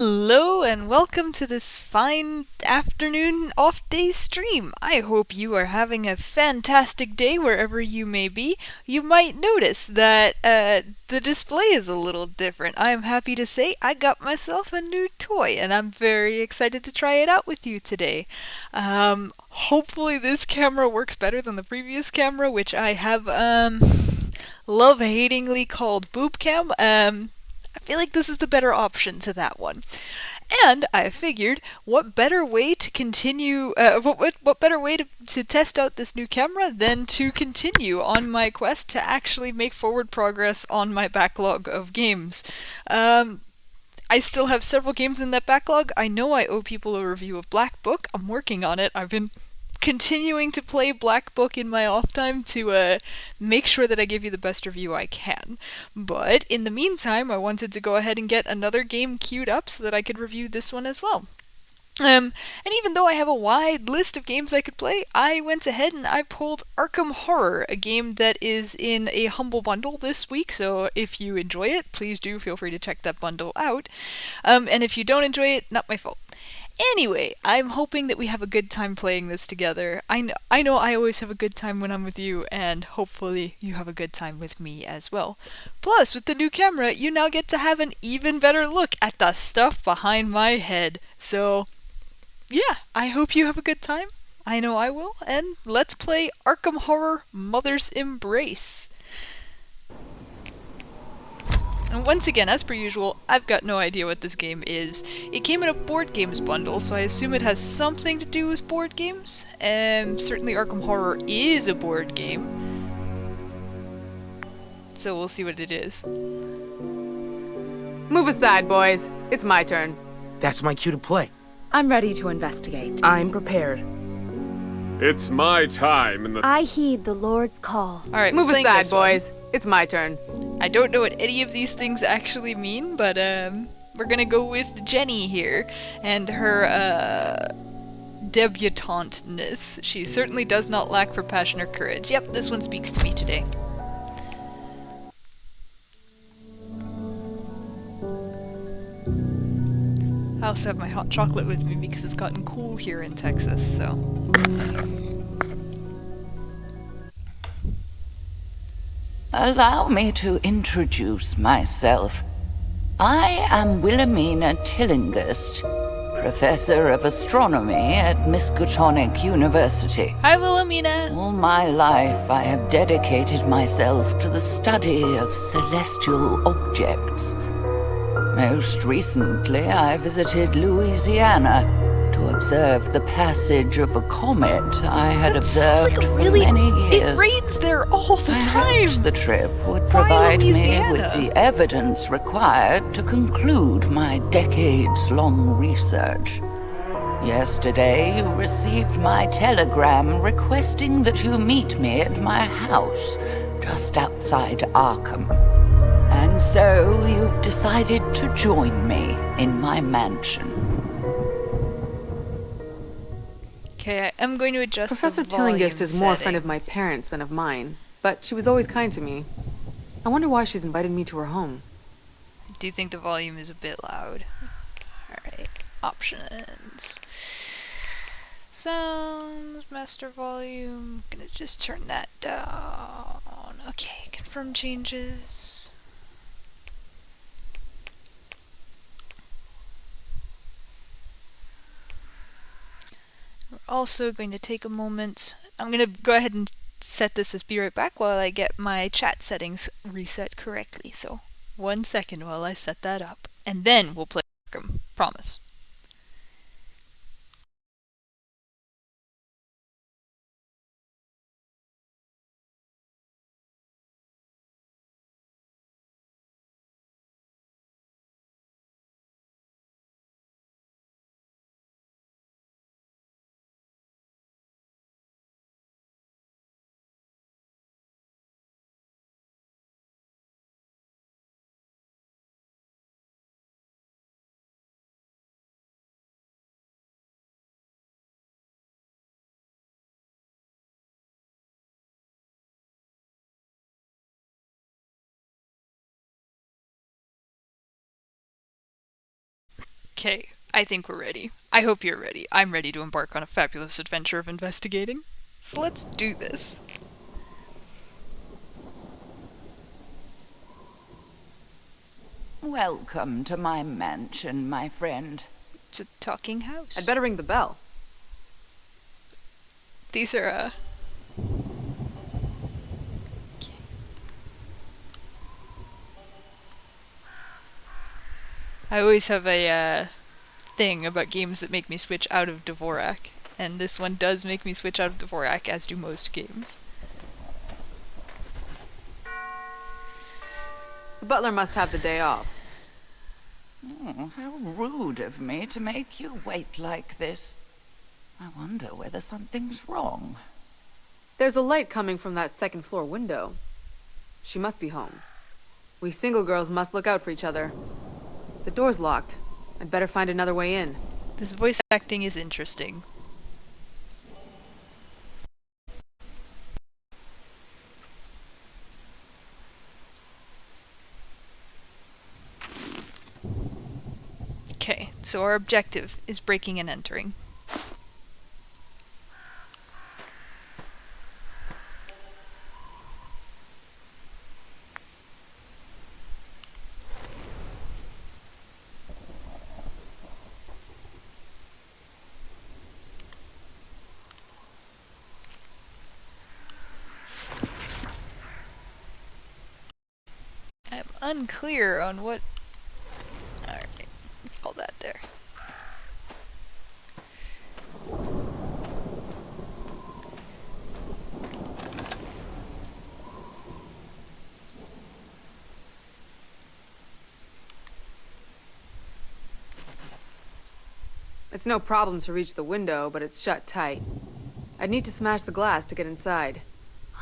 Hello and welcome to this fine afternoon off day stream. I hope you are having a fantastic day wherever you may be. You might notice that the display is a little different. I am happy to say I got myself a new toy and I'm very excited to try it out with you today. Hopefully this camera works better than the previous camera, which I have love-hatingly called boob cam. I feel like this is the better option to that one. And I figured, what better way to continue, what better way to test out this new camera than to continue on my quest to actually make forward progress on my backlog of games. I still have several games in that backlog. I know I owe people a review of Black Book. I'm working on it. I've been continuing to play Black Book in my off time to make sure that I give you the best review I can. But in the meantime, I wanted to go ahead and get another game queued up so that I could review this one as well. And even though I have a wide list of games I could play, I went ahead and I pulled Arkham Horror, a game that is in a humble bundle this week, so if you enjoy it, please do feel free to check that bundle out. And if you don't enjoy it, not my fault. Anyway, I'm hoping that we have a good time playing this together. I know I always have a good time when I'm with you, and hopefully you have a good time with me as well. Plus, with the new camera, you now get to have an even better look at the stuff behind my head. So, yeah, I hope you have a good time. I know I will, and let's play Arkham Horror Mother's Embrace. And once again, as per usual, I've got no idea what this game is. It came in a board games bundle, so I assume it has something to do with board games. Certainly Arkham Horror is a board game. So we'll see what it is. Move aside, boys. It's my turn. That's my cue to play. I'm ready to investigate. I'm prepared. It's my time in the... I heed the Lord's call. Alright, Move playing aside, this one. boys. It's my turn. I don't know what any of these things actually mean, but we're gonna go with Jenny here and her debutanteness. She certainly does not lack for passion or courage. Yep, this one speaks to me today. I also have my hot chocolate with me because it's gotten cool here in Texas, so... Allow me to introduce myself. I am Wilhelmina Tillinghast, Professor of Astronomy at Miskatonic University. Hi, Wilhelmina! All my life I have dedicated myself to the study of celestial objects. Most recently, I visited Louisiana to observe the passage of a comet I had observed for many years. It rains there all the time! I hoped the trip would provide me Louisiana? with the evidence required to conclude my decades-long research. Yesterday, you received my telegram requesting that you meet me at my house, just outside Arkham. And so, you've decided to join me in my mansion. Okay, I am going to adjust Professor the volume Tillinghast is more a friend setting. of my parents than of mine, but she was always kind to me. I wonder why she's invited me to her home. I do think the volume is a bit loud. Alright, options. Sounds, master volume. Gonna just turn that down. Okay, confirm changes. We're also going to take a moment. I'm going to go ahead and set this as be right back while I get my chat settings reset correctly. So, 1 second while I set that up. And then we'll play Arkham. Promise. Okay, I think we're ready. I hope you're ready. I'm ready to embark on a fabulous adventure of investigating. So let's do this. Welcome to my mansion, my friend. It's a talking house. I'd better ring the bell. These are, I always have a, thing about games that make me switch out of Dvorak. And this one does make me switch out of Dvorak, as do most games. The butler must have the day off. Oh, how rude of me to make you wait like this. I wonder whether something's wrong. There's a light coming from that second floor window. She must be home. We single girls must look out for each other. The door's locked. I'd better find another way in. This voice acting is interesting. Okay, so our objective is breaking and entering. I'm unclear on what... Alright, call that there. It's no problem to reach the window, but it's shut tight. I'd need to smash the glass to get inside.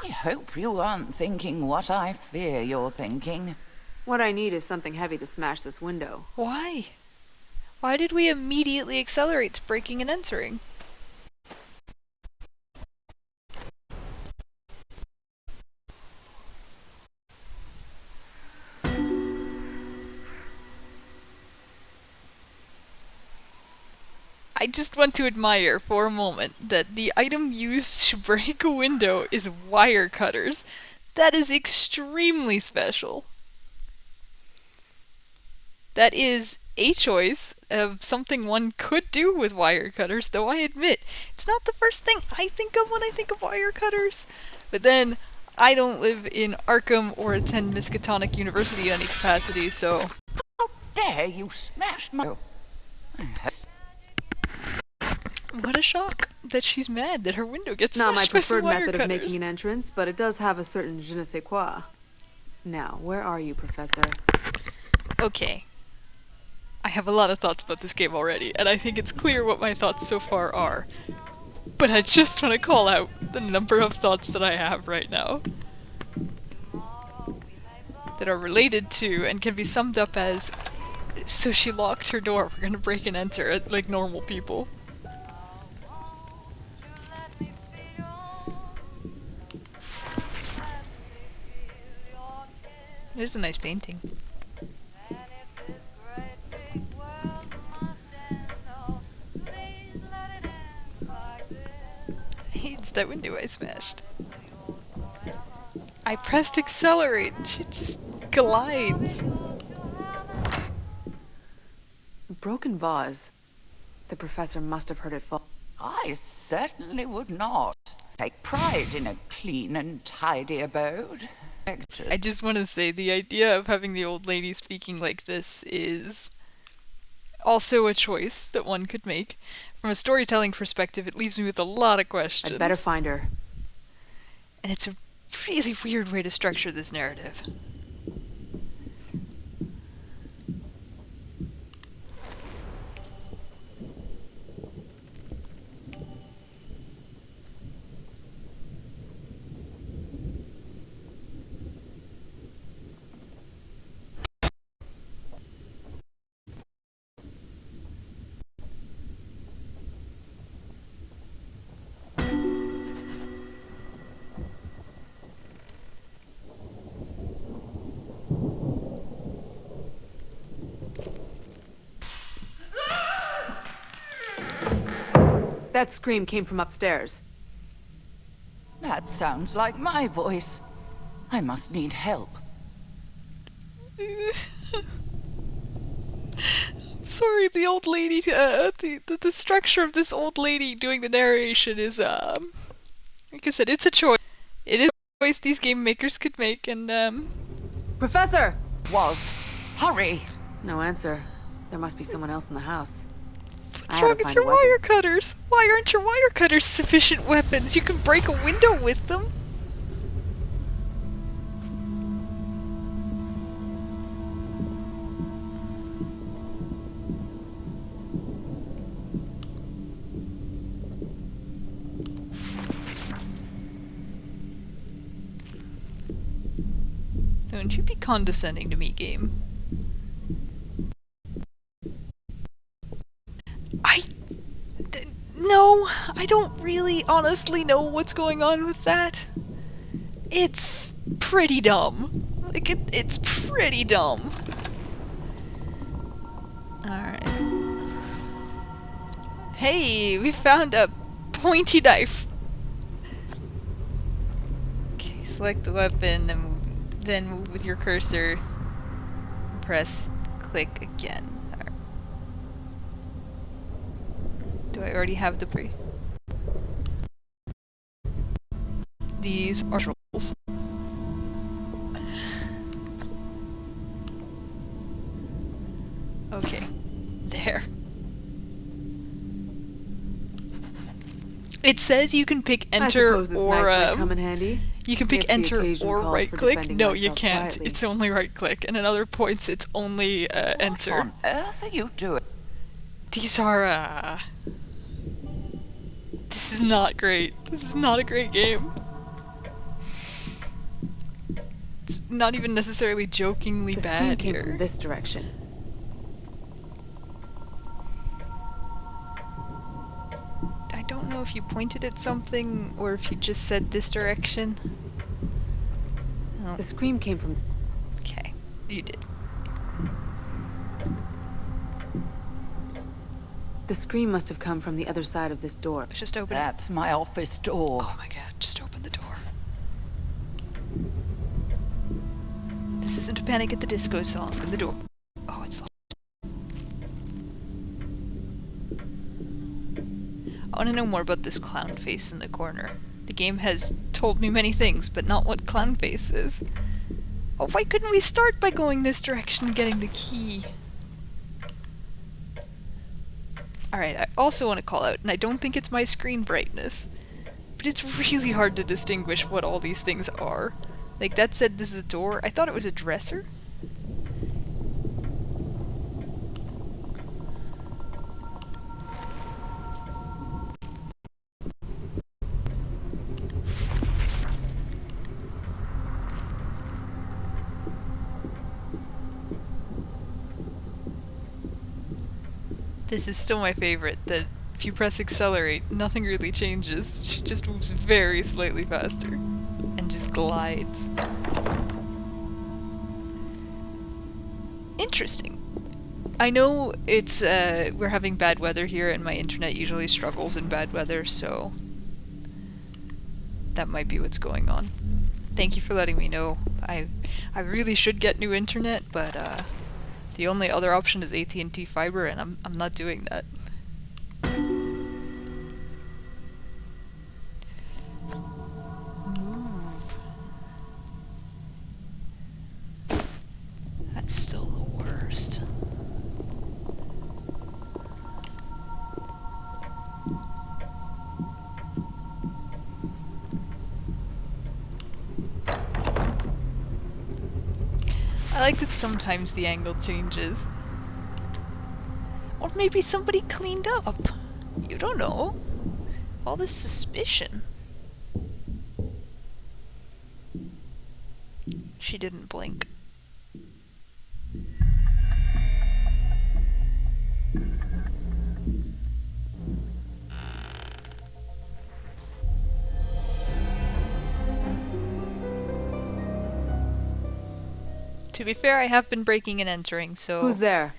I hope you aren't thinking what I fear you're thinking. What I need is something heavy to smash this window. Why? Why did we immediately accelerate to breaking and entering? I just want to admire for a moment that the item used to break a window is wire cutters. That is extremely special. That is a choice of something one could do with wire cutters, though I admit, it's not the first thing I think of when I think of wire cutters. But then, I don't live in Arkham or attend Miskatonic University in any capacity, so... How dare you smash my... What a shock that she's mad that her window gets Not my smashed by some preferred wire method cutters. of making an entrance, but it does have a certain je ne sais quoi. Now, where are you, Professor? Okay. I have a lot of thoughts about this game already, and I think it's clear what my thoughts so far are. But I just want to call out the number of thoughts that I have right now that are related to and can be summed up as, so she locked her door, we're gonna break and enter it like normal people. It is a nice painting. It's that window I smashed. I pressed accelerate. She just glides. A broken vase. The professor must have heard it fall. I certainly would not take pride in a clean and tidy abode. I just want to say the idea of having the old lady speaking like this is also a choice that one could make. From a storytelling perspective, it leaves me with a lot of questions. I'd better find her. And it's a really weird way to structure this narrative. That scream came from upstairs. That sounds like my voice. I must need help. Sorry, the old lady, the structure of this old lady doing the narration is, like I said, it's a choice. It is a choice these game makers could make, and, Professor! Hurry! No answer. There must be someone else in the house. what's wrong with your wire cutters? Why aren't your wire cutters sufficient weapons? You can break a window with them. Don't you be condescending to me, game. No, I don't really honestly know what's going on with that. It's pretty dumb. Like, it's pretty dumb. Alright. Hey, we found a pointy knife. Okay, select the weapon, then move with your cursor. Press click again. Do I already have the pre? These are rules. Okay. There. It says you can pick enter I suppose this or knife might come in handy. you can pick If the enter occasion or calls right for click. defending No, you myself can't. quietly. It's only right click, and at other points it's only enter. What on earth are you doing? These are this is not great. This is not a great game. It's not even necessarily jokingly The scream bad came here. from this direction. I don't know if you pointed at something or if you just said this direction. Oh, The scream came from... okay. You did. The scream must have come from the other side of this door. Let's just open it. That's my office door. Oh my god, just open the door. This isn't a Panic at the Disco song. Open the door. Oh, it's locked. I want to know more about this clown face in the corner. The game has told me many things, but not what clown face is. Oh, why couldn't we start by going this direction and getting the key? Alright, I also want to call out, and I don't think it's my screen brightness, but it's really hard to distinguish what all these things are. Like, that said this is a door. I thought it was a dresser. This is still my favorite, that if you press accelerate, nothing really changes. She just moves very slightly faster. And just glides. Interesting. I know it's, we're having bad weather here and my internet usually struggles in bad weather, so that might be what's going on. Thank you for letting me know. I really should get new internet, but, the only other option is AT&T fiber, and I'm not doing that. Move. That's still the worst. I like that sometimes the angle changes. Or maybe somebody cleaned up. You don't know. All this suspicion. She didn't blink. To be fair, I have been breaking and entering, so... Who's there?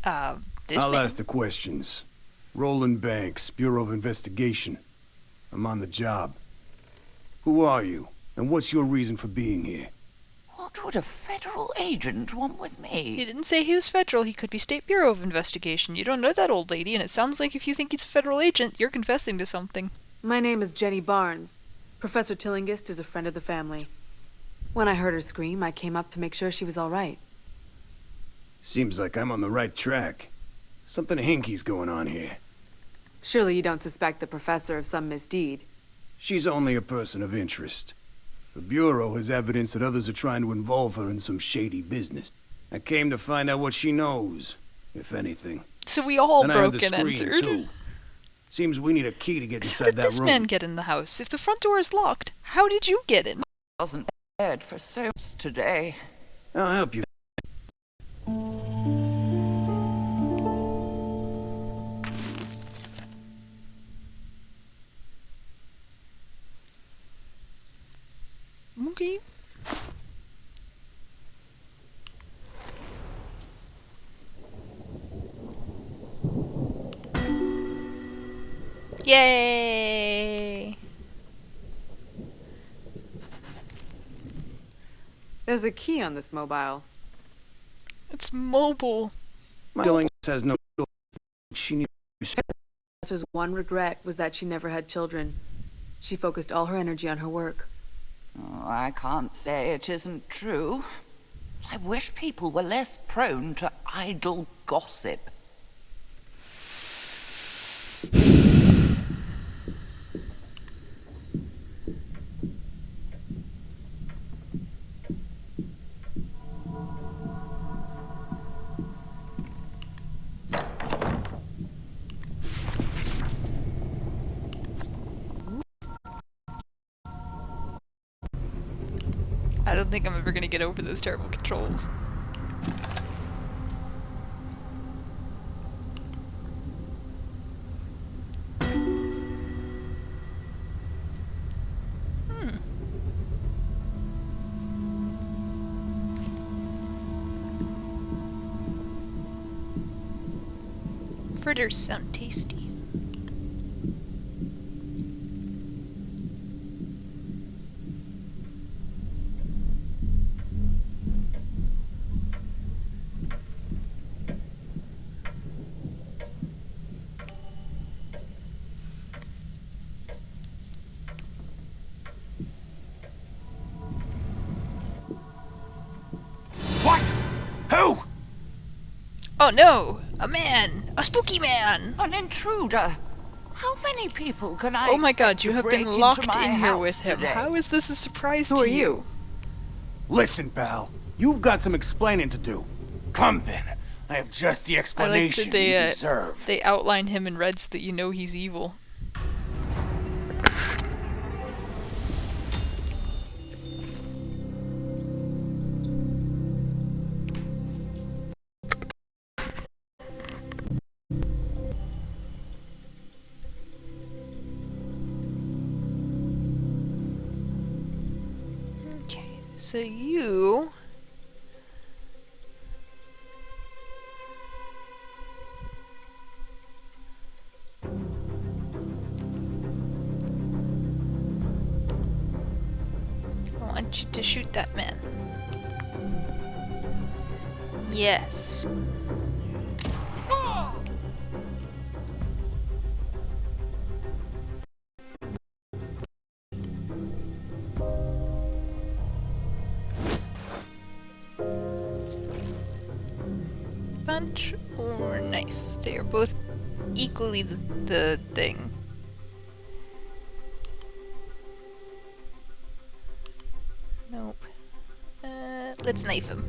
This I'll man. ask the questions. Roland Banks, Bureau of Investigation. I'm on the job. Who are you, and what's your reason for being here? What would a federal agent want with He me? didn't say he was federal, he could be State Bureau of Investigation. You don't know that old lady, and it sounds like if you think he's a federal agent, you're confessing to something. My name is Jenny Barnes. Professor Tillingist is a friend of the family. When I heard her scream, I came up to make sure she was all right. Seems like I'm on the right track. Something hinky's going on here. Surely you don't suspect the professor of some misdeed. She's only a person of interest. The Bureau has evidence that others are trying to involve her in some shady business. I came to find out what she knows, if anything. So we all Then I heard broke the and scream, entered. too. Seems we need a key to get How inside did that this room. man get in the house? If the front door is locked, how did you get in? Wasn't prepared for soaps today. I'll help you. Okay. Yay! There's a key on this mobile. It's mobile. My Dilling says no. She needs. Professor's one regret was that she never had children. She focused all her energy on her work. Oh, I can't say it isn't true. I wish people were less prone to idle gossip. I don't think I'm ever gonna get over those terrible controls. Fritters sound tasty. What? Who? Oh no! A man! A spooky man! An intruder! How many people can I Oh my god, expect you to have break been into locked my in here house with him. today? How is this a surprise Who to are you? you? Listen, pal. You've got some explaining to do. Come then. I have just the I like explanation that you deserve. they outline him in red so that you know he's evil. Okay, so you... I want you to shoot that man. Yes. Punch or knife. They are both equally the thing. Nope. Let's knife him.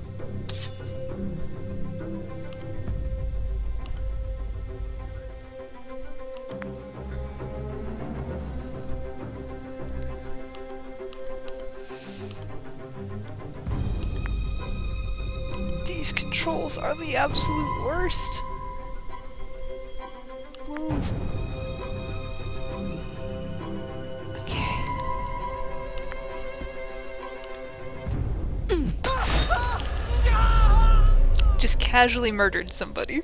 These controls are the absolute worst. Move. Okay. Just casually murdered somebody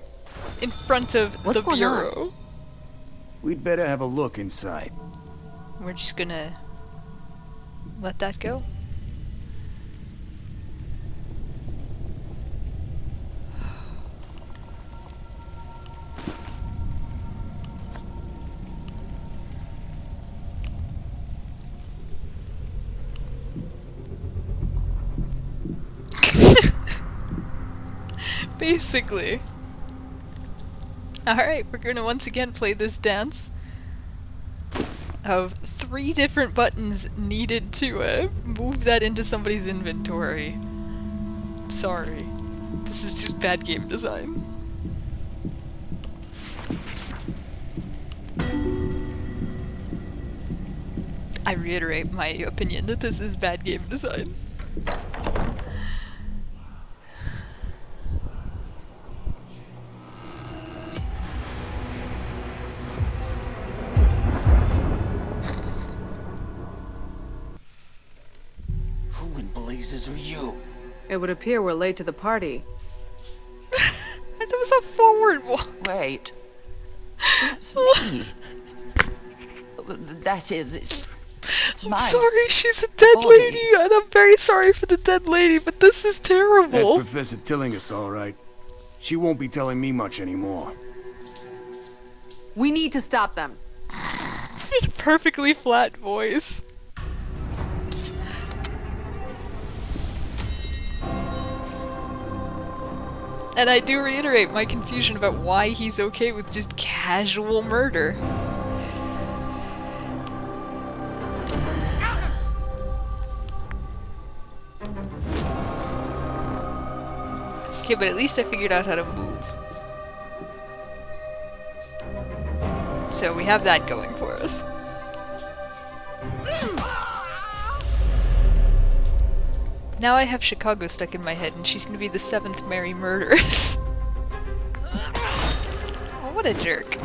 in front of What's the going on? bureau. We'd better have a look inside. We're just gonna let that go. Basically. Alright, we're gonna once again play this dance of 3 different buttons needed to move that into somebody's inventory. Sorry. This is just bad game design. I reiterate my opinion that this is bad game design. Who in blazes are you? It would appear we're late to the party. That was a forward walk. Wait. That's me. That is it. I'm sorry, she's a dead body. lady, and I'm very sorry for the dead lady, but this is That's terrible. Professor Tillinghast, all right. She won't be telling me much anymore. We need to stop them. Perfectly flat voice. And I do reiterate my confusion about why he's okay with just casual murder. Okay, but at least I figured out how to move. So we have that going for us. Now I have Chicago stuck in my head, and she's gonna be the 7th Mary Murderess. Oh, what a jerk.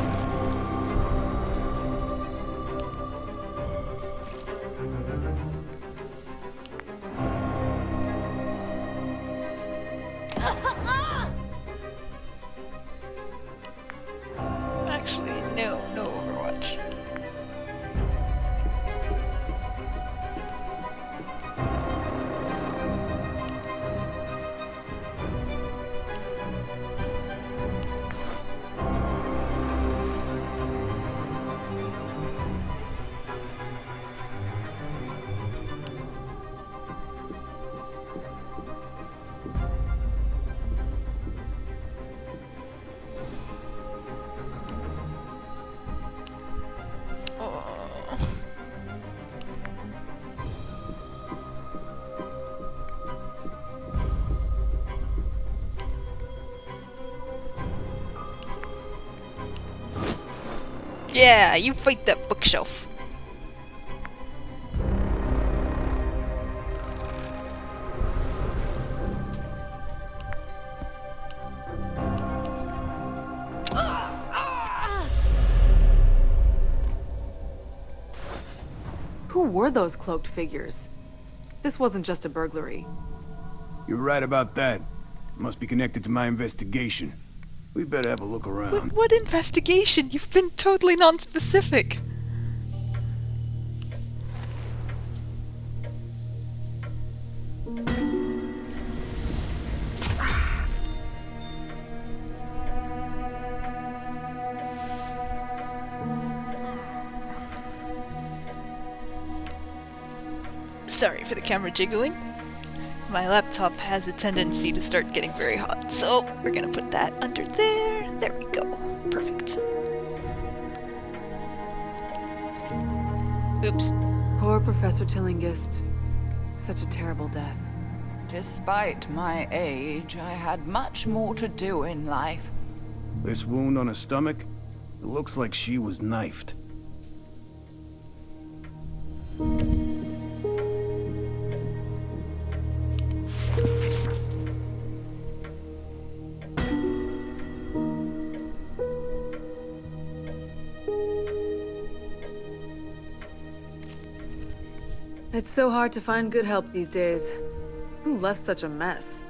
Actually, no Overwatch. Yeah, you fight that bookshelf. Who were those cloaked figures? This wasn't just a burglary. You're right about that. Must be connected to my investigation. We better have a look around. What investigation? You've been totally non-specific. Sorry for the camera jiggling. My laptop has a tendency to start getting very hot, so we're gonna put that under there. There we go. Perfect. Oops. Poor Professor Tillinghast. Such a terrible death. Despite my age, I had much more to do in life. This wound on her stomach, it looks like she was knifed. It's so hard to find good help these days. Who left such a mess?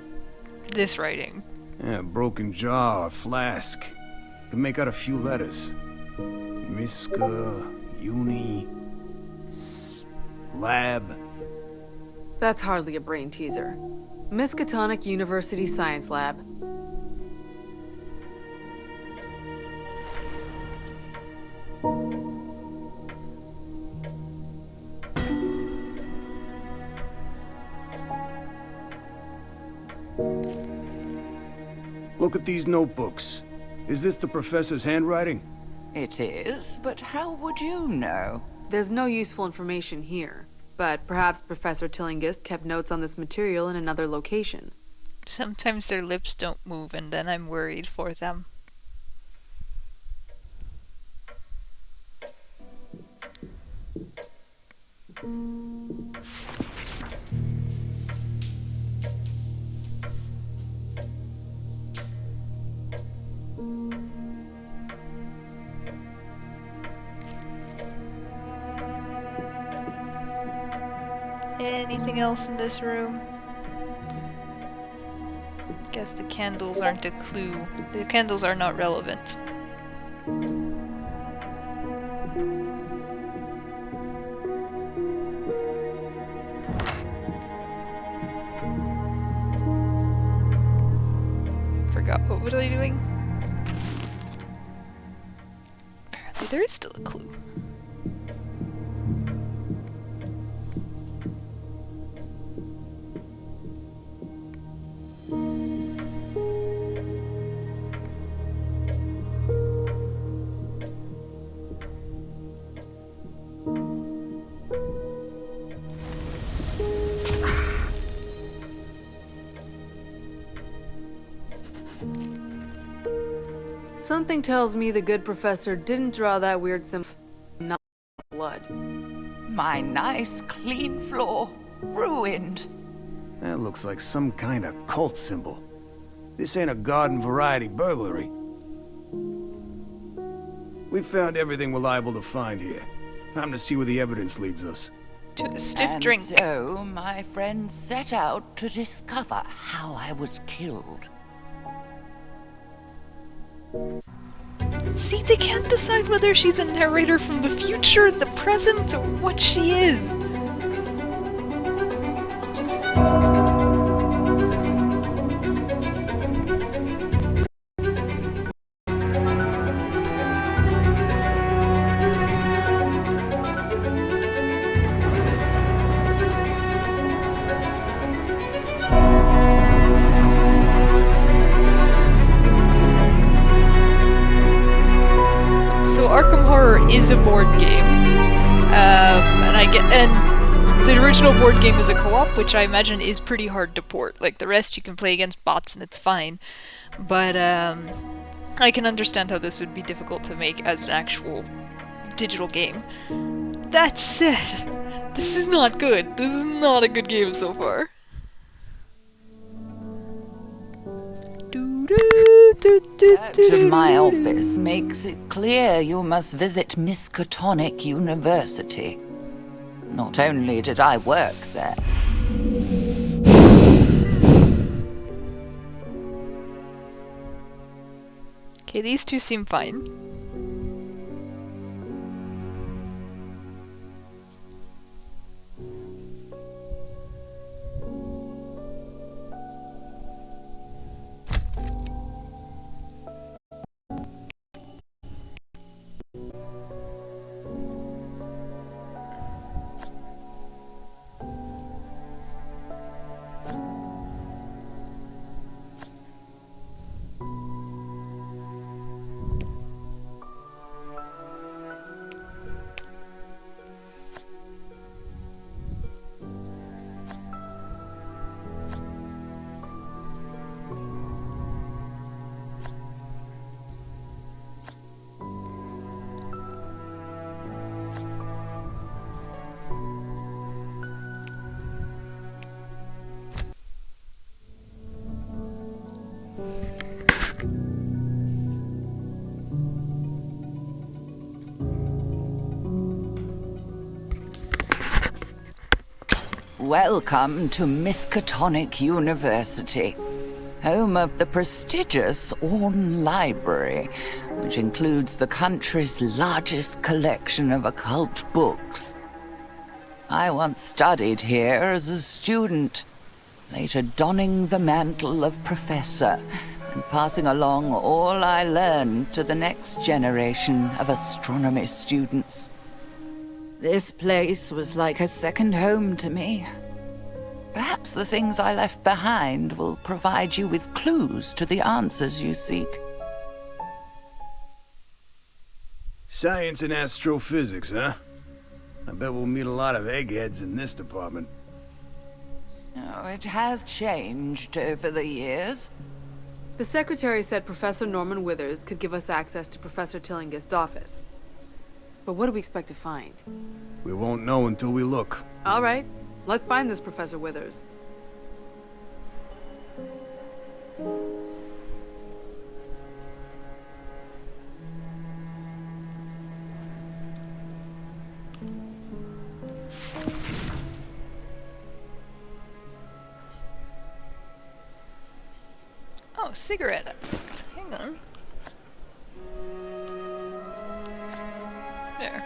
This writing. Yeah, a broken jar or flask. Can make out a few letters. Miska, Uni, Lab. That's hardly a brain teaser. Miskatonic University Science Lab. Look at these notebooks. Is this the professor's handwriting? It is, but how would you know? There's no useful information here, but perhaps Professor Tillinghast kept notes on this material in another location. Sometimes their lips don't move, and then I'm worried for them. Anything else in this room? Guess the candles aren't a clue. The candles are not relevant. Forgot what was I doing? Apparently there is still a clue. Something tells me the good professor didn't draw that weird symbol. Not blood. My nice, clean floor. Ruined. That looks like some kind of cult symbol. This ain't a garden variety burglary. We found everything we're liable to find here. Time to see where the evidence leads us. To a stiff And drink. so my friends set out to discover how I was killed. See, they can't decide whether she's a narrator from the future, the present, or what she is. So Arkham Horror is a board game, and the original board game is a co-op, which I imagine is pretty hard to port. Like the rest, you can play against bots and it's fine, but I can understand how this would be difficult to make as an actual digital game. That said, this is not good. This is not a good game so far. To my office makes it clear you must visit Miskatonic University. Not only did I work there. Okay, these two seem fine. Welcome to Miskatonic University, home of the prestigious Orne Library, which includes the country's largest collection of occult books. I once studied here as a student, later donning the mantle of professor and passing along all I learned to the next generation of astronomy students. This place was like a second home to me. Perhaps the things I left behind will provide you with clues to the answers you seek. Science and astrophysics, huh? I bet we'll meet a lot of eggheads in this department. Oh, it has changed over the years. The secretary said Professor Norman Withers could give us access to Professor Tillingist's office. But what do we expect to find? We won't know until we look. All right, let's find this Professor Withers. Oh, cigarette. Hang on. There.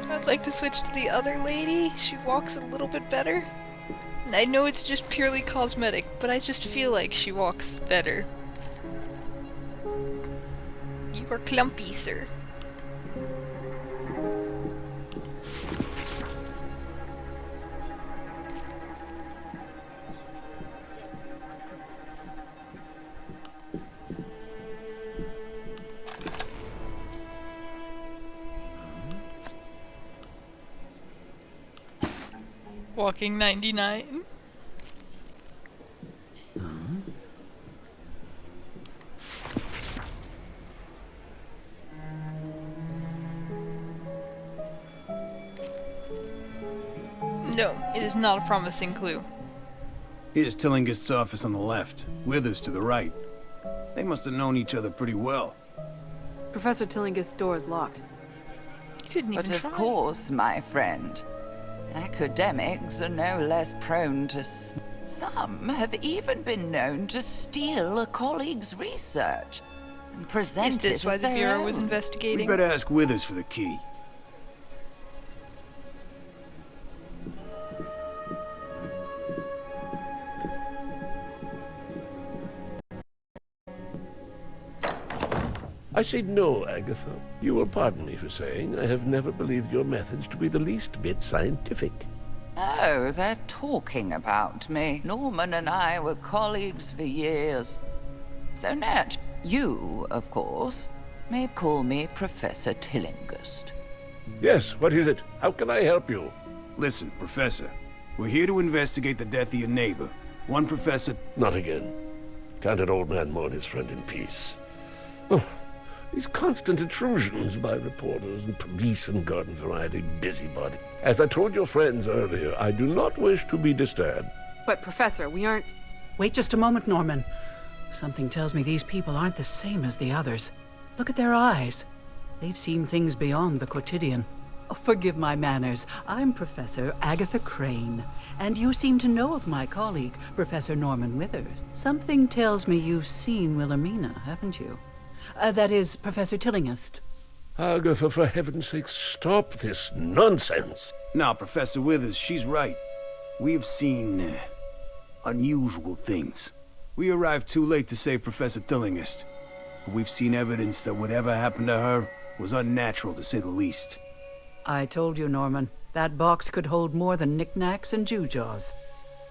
I'd like to switch to the other lady. She walks a little bit better. And I know it's just purely cosmetic, but I just feel like she walks better. You are clumpy, sir. Walking 99. No, it is not a promising clue. Here's Tillingist's office on the left, Withers to the right. They must have known each other pretty well. Professor Tillingist's door is locked. You didn't even But try. of course, my friend, academics are no less prone to... Some have even been known to steal a colleague's research and present Is this it why as the their Bureau was own. We investigating? better ask Withers for the key. I say no, Agatha. You will pardon me for saying I have never believed your methods to be the least bit scientific. Oh, they're talking about me. Norman and I were colleagues for years. So, Nat, you, of course, may call me Professor Tillingist. Yes, what is it? How can I help you? Listen, Professor. We're here to investigate the death of your neighbor. One professor... Not again. Can't an old man mourn his friend in peace? Oh, these constant intrusions by reporters and police and garden variety busybody. As I told your friends earlier, I do not wish to be disturbed. But Professor, we aren't... Wait just a moment, Norman. Something tells me these people aren't the same as the others. Look at their eyes. They've seen things beyond the quotidian. Oh, forgive my manners. I'm Professor Agatha Crane, and you seem to know of my colleague, Professor Norman Withers. Something tells me you've seen Wilhelmina, haven't you? That is, Professor Tillingist. Agatha, for heaven's sake, stop this nonsense. Now, Professor Withers, she's right. We've seen... unusual things. We arrived too late to save Professor Tillingist. But we've seen evidence that whatever happened to her was unnatural, to say the least. I told you, Norman, that box could hold more than knickknacks and gewgaws.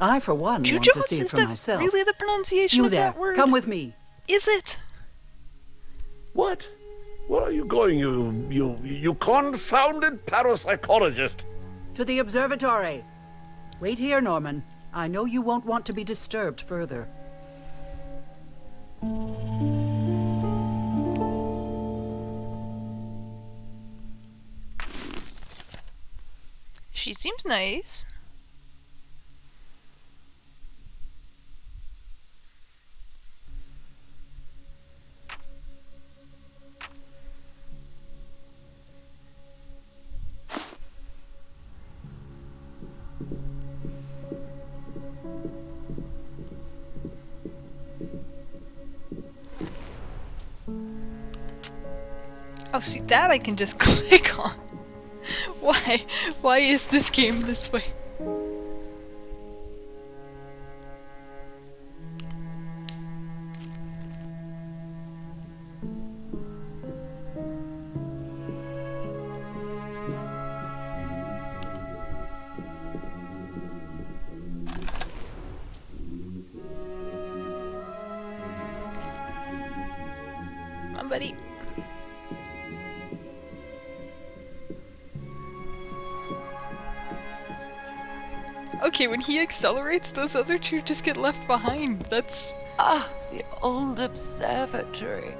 I, for one, want to Jujos? see it Is for that myself. really the pronunciation You of there, that word? come with me. Is it? What? Where are you going, you confounded parapsychologist? To the observatory. Wait here, Norman. I know you won't want to be disturbed further. She seems nice. Oh, see, that I can just click on. Why? Why is this game this way? Come on, buddy. Okay, when he accelerates, those other two just get left behind. That's... Ah, the old observatory.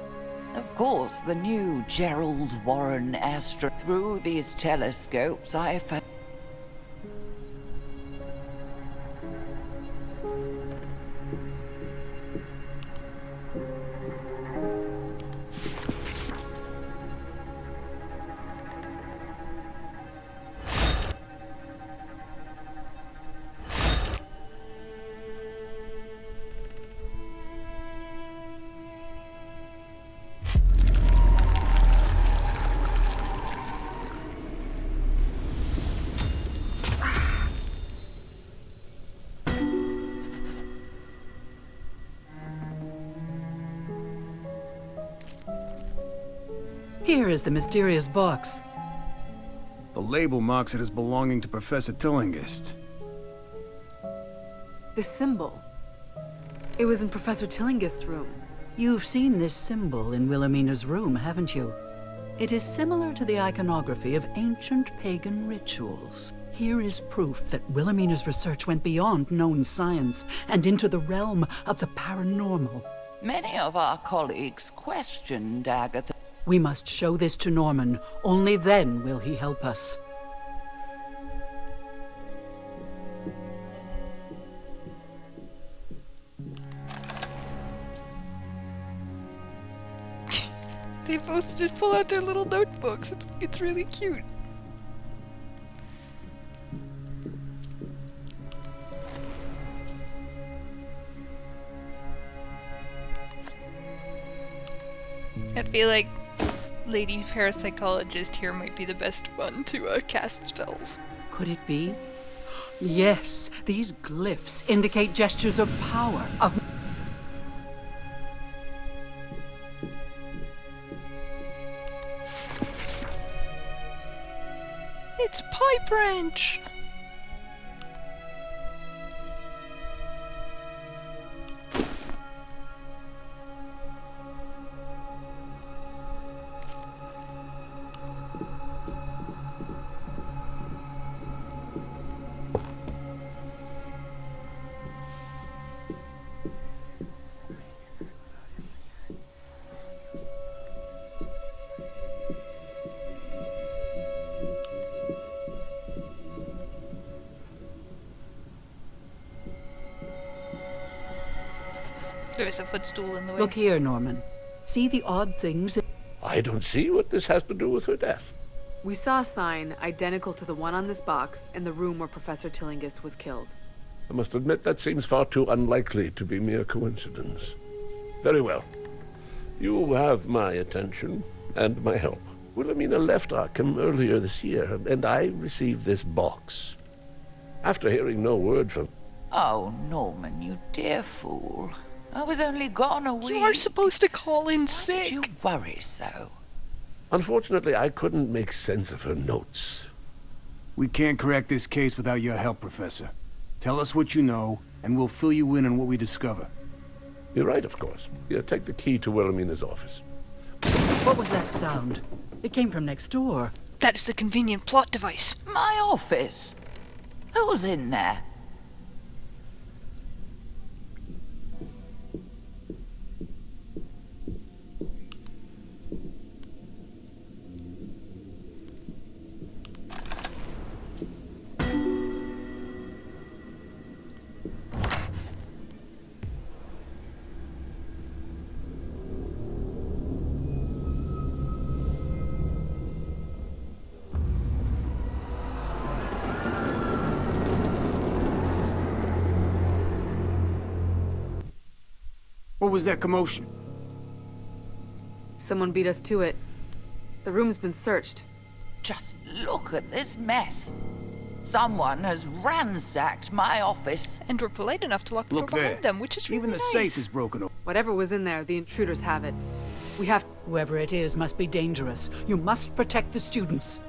Of course, the new Gerald Warren Astro. Through these telescopes, I found. Here is the mysterious box. The label marks it as belonging to Professor Tillingist. The symbol. It was in Professor Tillingist's room. You've seen this symbol in Wilhelmina's room, haven't you? It is similar to the iconography of ancient pagan rituals. Here is proof that Wilhelmina's research went beyond known science and into the realm of the paranormal. Many of our colleagues questioned Agatha. We must show this to Norman. Only then will he help us. They both just pull out their little notebooks. It's really cute. I feel like Lady Parapsychologist here might be the best one to cast spells. Could it be? Yes, these glyphs indicate gestures of power, of... It's Pipe Wrench! There's a footstool in the way. Look here, Norman. See the odd things? I don't see what this has to do with her death. We saw a sign identical to the one on this box in the room where Professor Tillingist was killed. I must admit that seems far too unlikely to be mere coincidence. Very well. You have my attention and my help. Wilhelmina left Arkham earlier this year, and I received this box. After hearing no word from... Oh, Norman, you dear fool. I was only gone a week. You are supposed to call in sick. Don't you worry so. Unfortunately, I couldn't make sense of her notes. We can't crack this case without your help, Professor. Tell us what you know, and we'll fill you in on what we discover. You're right, of course. Here, take the key to Wilhelmina's office. What was that sound? It came from next door. That is the convenient plot device. My office? Who's in there? What was that commotion? Someone beat us to it. The room's been searched. Just look at this mess. Someone has ransacked my office. And we're polite enough to lock the door Look there. behind them, which is really Even the nice. safe is broken open. Whatever was in there, the intruders have it. We have... Whoever it is must be dangerous. You must protect the students.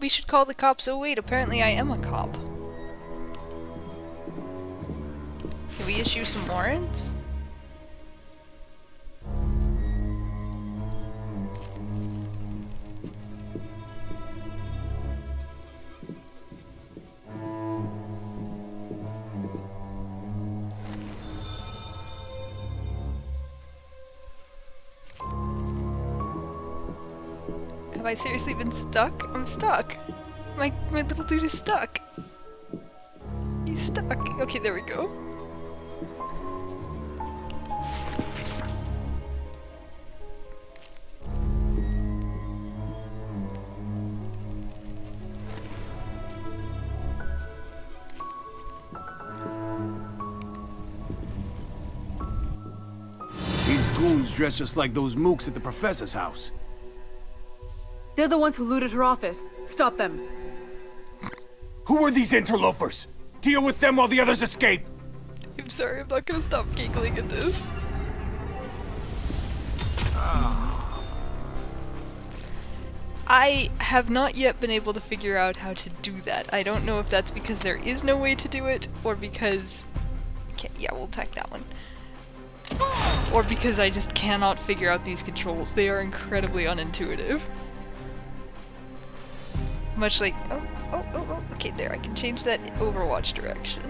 We should call the cops. Oh wait, apparently I am a cop. Can we issue some warrants? Have I seriously been stuck? I'm stuck. My little dude is stuck. He's stuck. Okay, there we go. These goons dress just like those mooks at the professor's house. They're the ones who looted her office. Stop them. Who are these interlopers? Deal with them while the others escape. I'm sorry, I'm not gonna stop giggling at this. I have not yet been able to figure out how to do that. I don't know if that's because there is no way to do it, or because... Okay, yeah, we'll attack that one. Or because I just cannot figure out these controls. They are incredibly unintuitive. Much like... Oh, okay, there, I can change that Overwatch direction.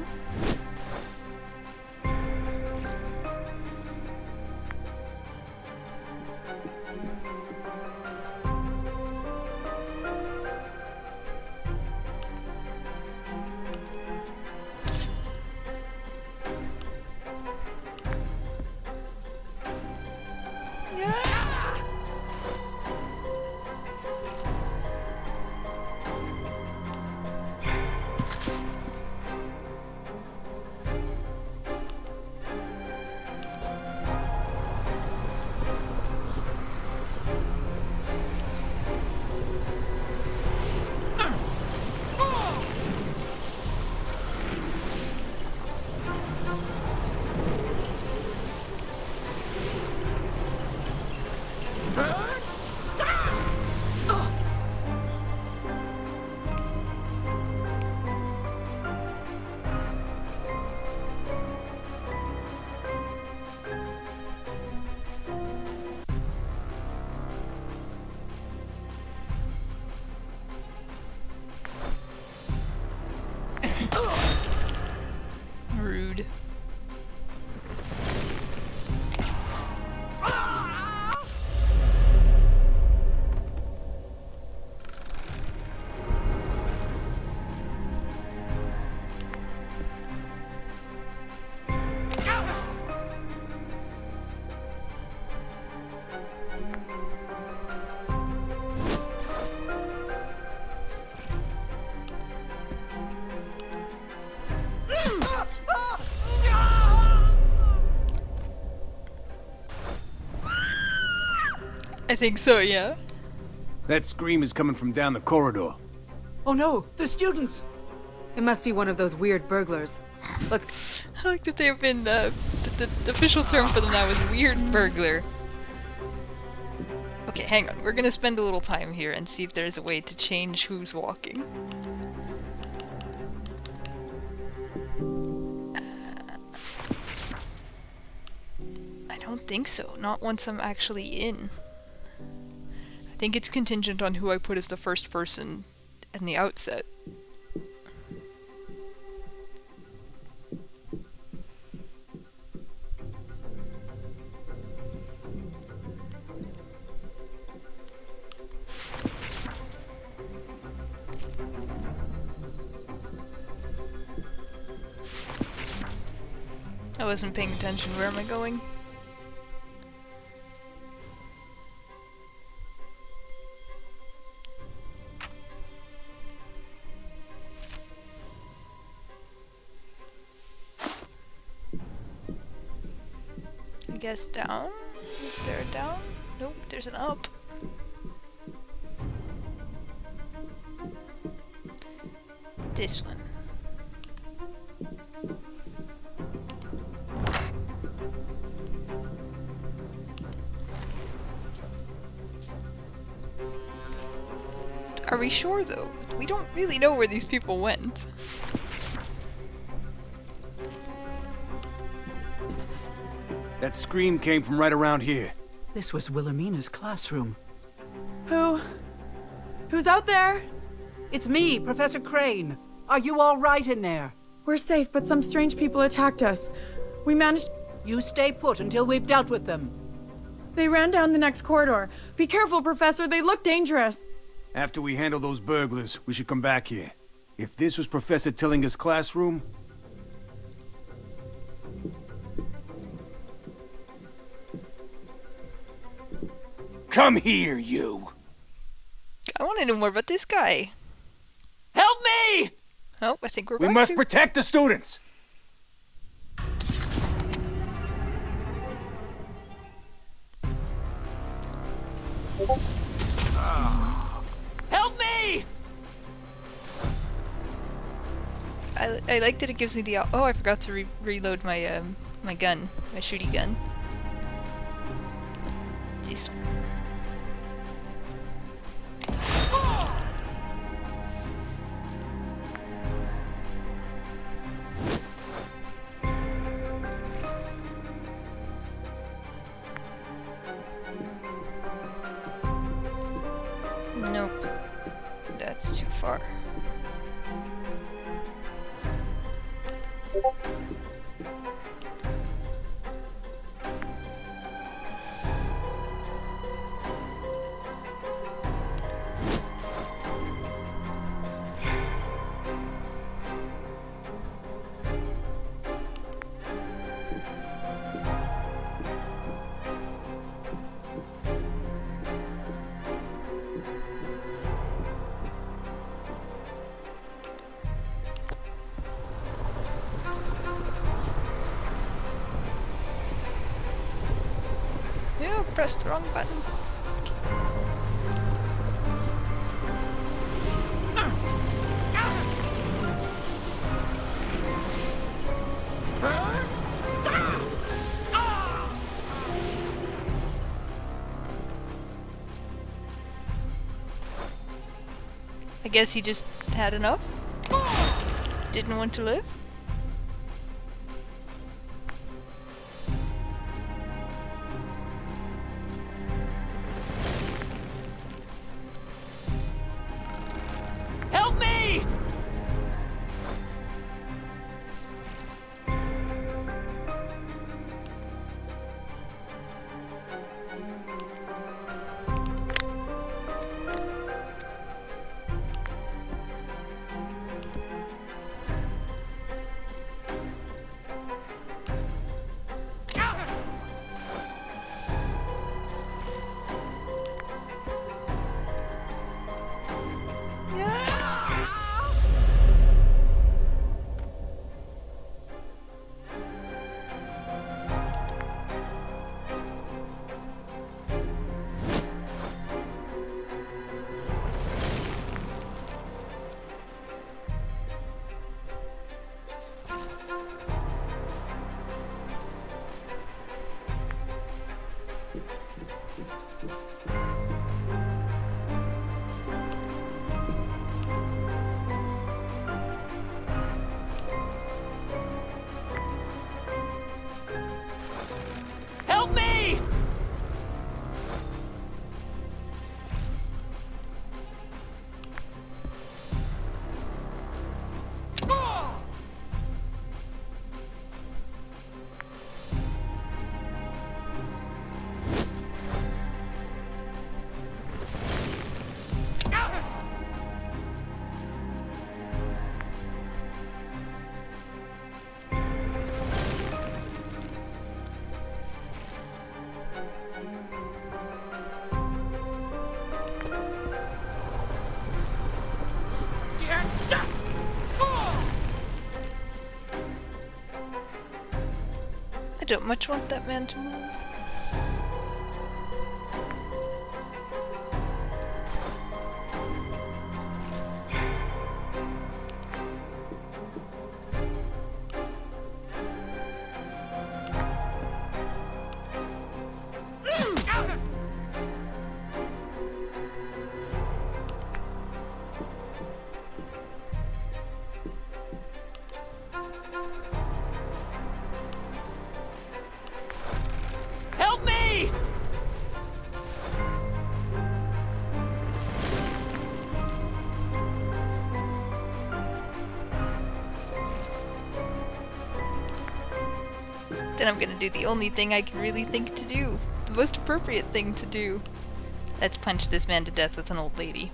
Rude. I think so, yeah. That scream is coming from down the corridor. Oh no, the students! It must be one of those weird burglars. Let's... I like that they have been the official term for them now is weird burglar. Okay, hang on. We're gonna spend a little time here and see if there's a way to change who's walking. I don't think so. Not once I'm actually in. I think it's contingent on who I put as the first person in the outset. I wasn't paying attention. Where am I going? I guess down? Is there a down? Nope, there's an up. This one. Are we sure though? We don't really know where these people went. That scream came from right around here. This was Wilhelmina's classroom. Who's out there? It's me, Professor Crane. Are you all right in there? We're safe, but some strange people attacked us. We managed... You stay put until we've dealt with them. They ran down the next corridor. Be careful, Professor. They look dangerous. After we handle those burglars, we should come back here. If this was Professor Tillinger's classroom... Come here, you! I want to know more about this guy. Help me! Oh, I think we're We back must to... protect the students! Help me! I like that it gives me the... Oh, I forgot to reload my my gun, my shooty gun. This one. Nope. That's too far. Yeah, pressed the wrong button. I guess he just had enough? Didn't want to live? Help me! Help me! I don't much want that man to move. then I'm gonna do the only thing I can really think to do. The most appropriate thing to do. Let's punch this man to death with an old lady.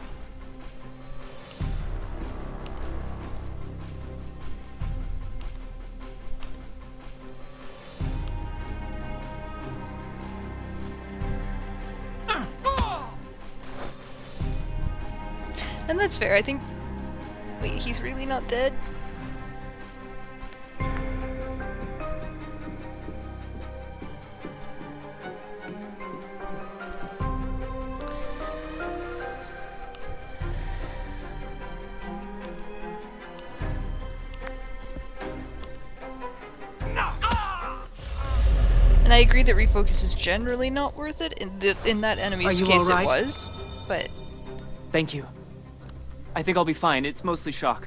And that's fair, I think... Wait, he's really not dead? And I agree that refocus is generally not worth it. In that enemy's case it was, but... Thank you. I think I'll be fine. It's mostly shock.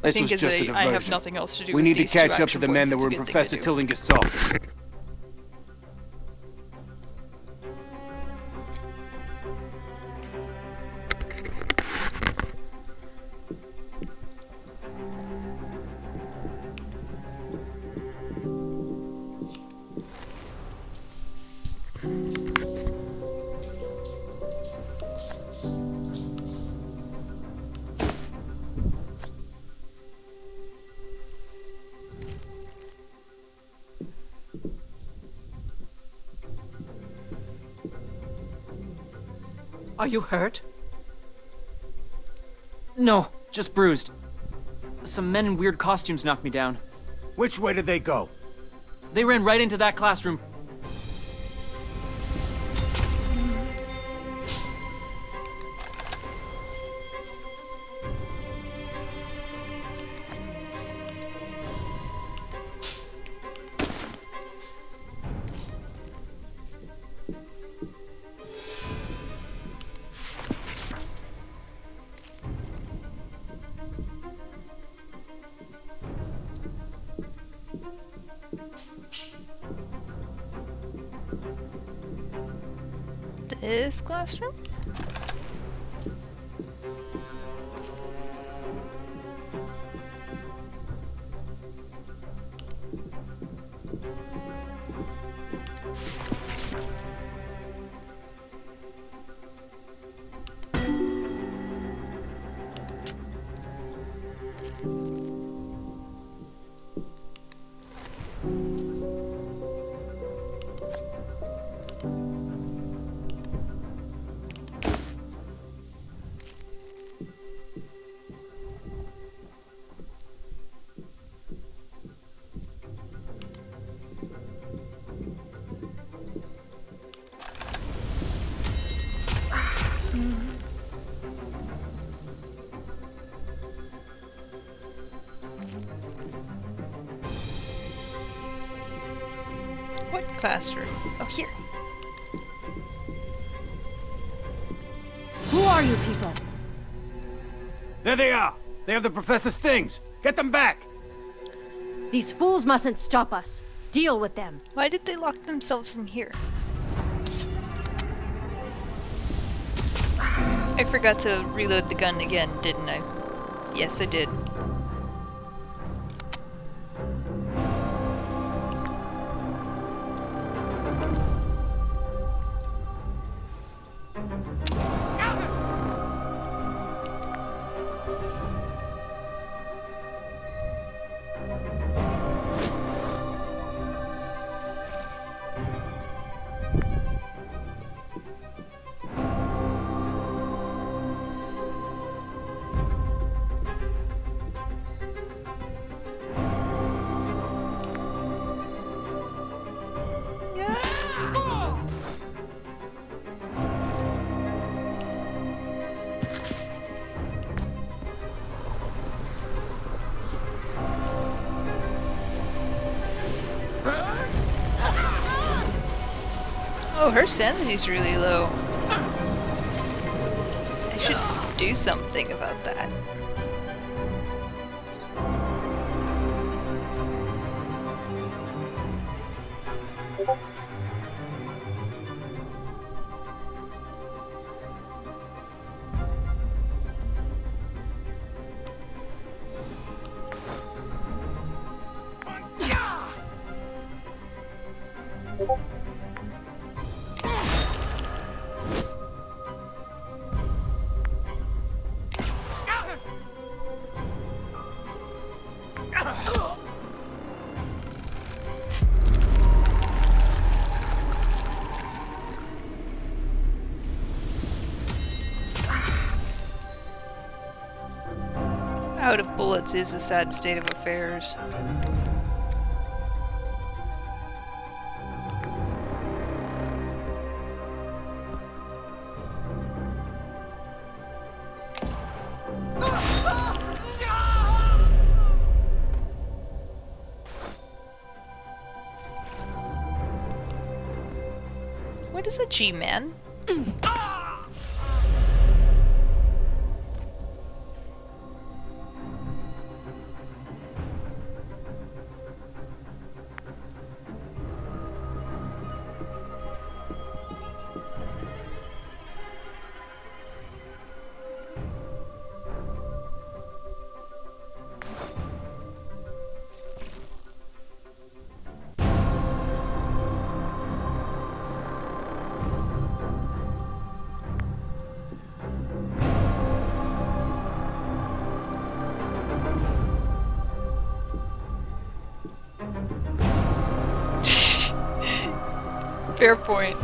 This was just a diversion. I have nothing else to do We with need to these two catch up to action the men points. that It's a were in good thing Professor to do. Tillingist's office. Are you hurt? No, just bruised. Some men in weird costumes knocked me down. Which way did they go? They ran right into that classroom. This classroom? What classroom? Oh, here. Who are you people? There they are! They have the Professor's things! Get them back! These fools mustn't stop us. Deal with them. Why did they lock themselves in here? I forgot to reload the gun again, didn't I? Yes, I did. Oh, her sanity's really low. I should do something about that. out of bullets is a sad state of affairs. What is a G-man? Fair point.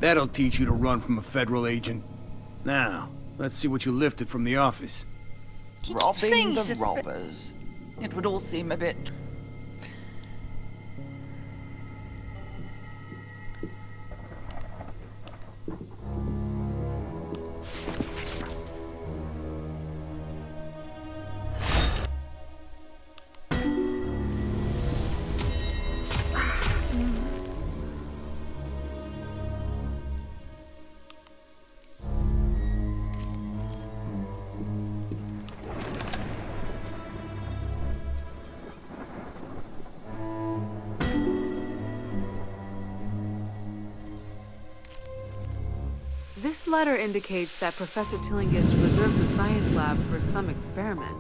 That'll teach you to run from a federal agent. Now, let's see what you lifted from the office. Robbing the robbers. It would all seem a bit... This letter indicates that Professor Tillinghast reserved the science lab for some experiment.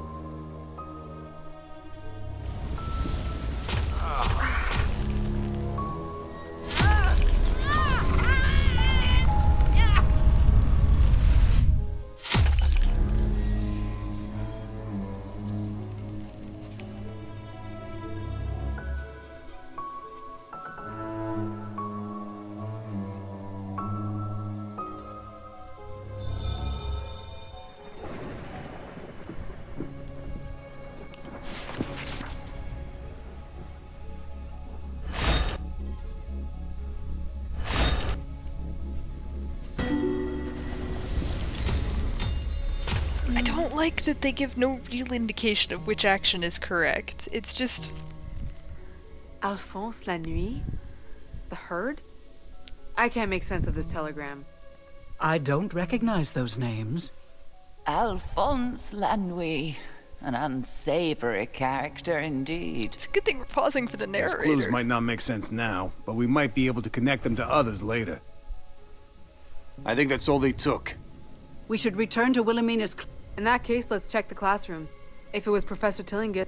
I don't like that they give no real indication of which action is correct. It's just... Alphonse la Nuit? The Herd? I can't make sense of this telegram. I don't recognize those names. Alphonse Lanouille. An unsavory character indeed. It's a good thing we're pausing for the Those narrator. clues might not make sense now, but we might be able to connect them to others later. I think that's all they took. We should return to Wilhelmina's... In that case, let's check the classroom. If it was Professor Tillinghast...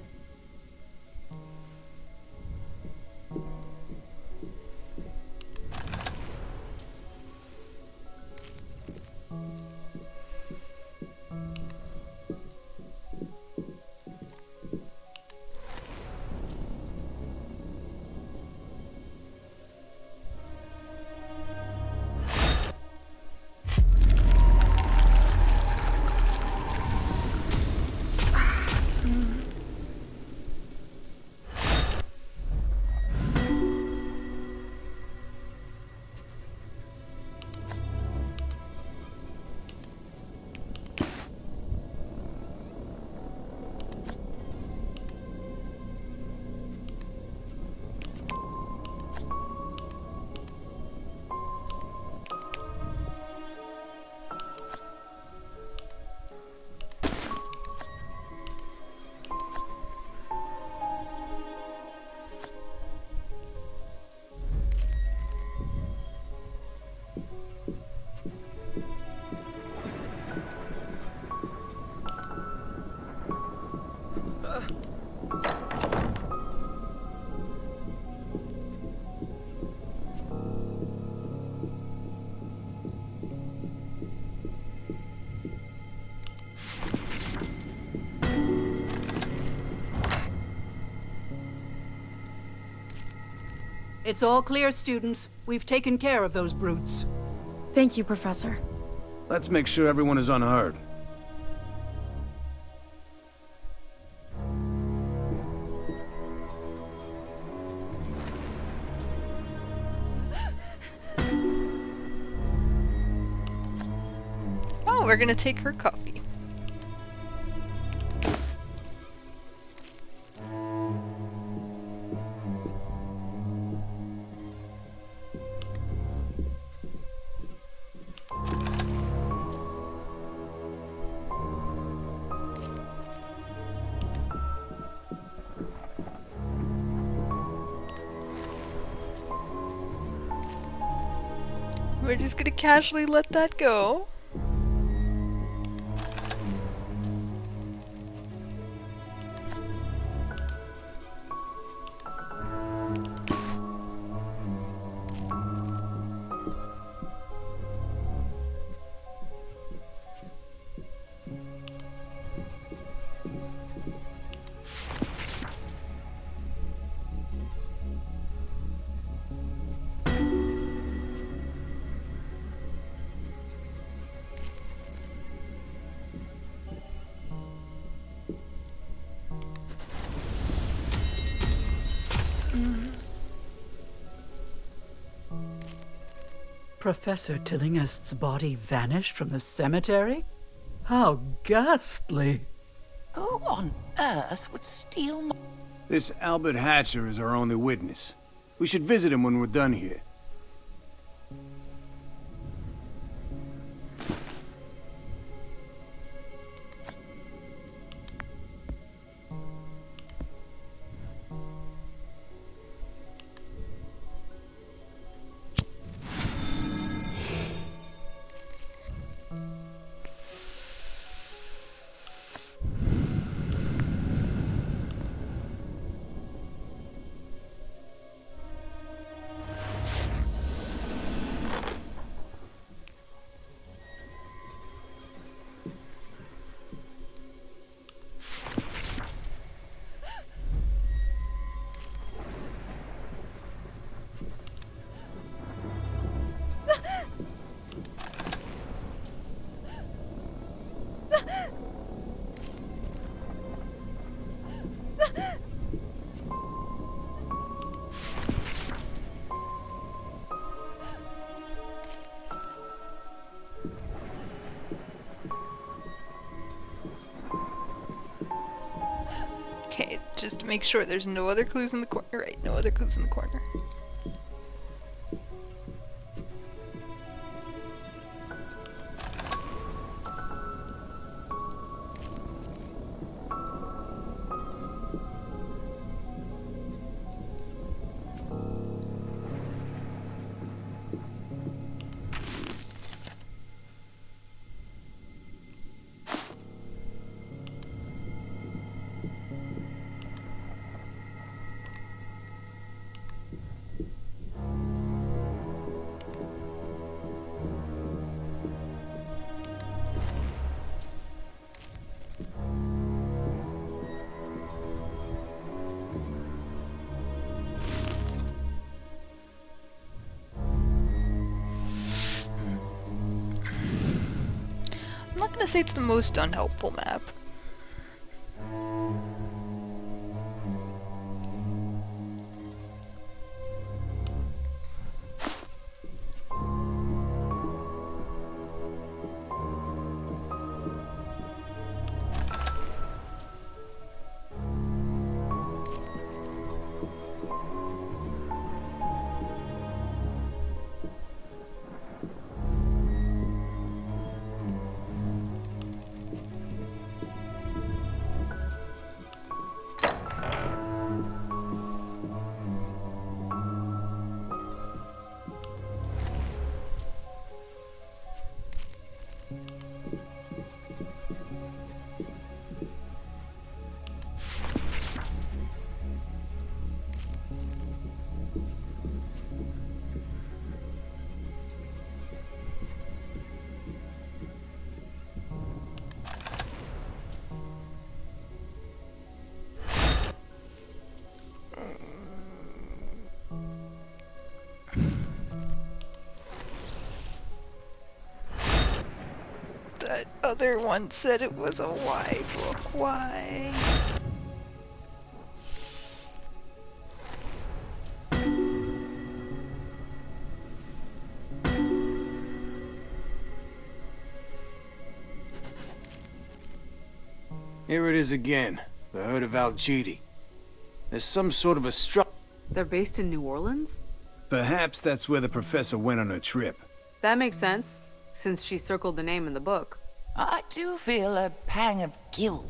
It's all clear, students. We've taken care of those brutes. Thank you, Professor. Let's make sure everyone is unhurt. Oh, we're gonna take her coffee. We're just gonna casually let that go. Professor Tillingist's body vanished from the cemetery? How ghastly. Who on earth would steal my... This Albert Hatcher is our only witness. We should visit him when we're done here. Okay, just to make sure there's no other clues in the corner. Right, no other clues in the corner. I'm not gonna say it's the most unhelpful map. other one said it was a Y book. Why? Here it is again. The herd of Algidi. There's some sort of a They're based in New Orleans? Perhaps that's where the professor went on her trip. That makes sense, since she circled the name in the book. I do feel a pang of guilt.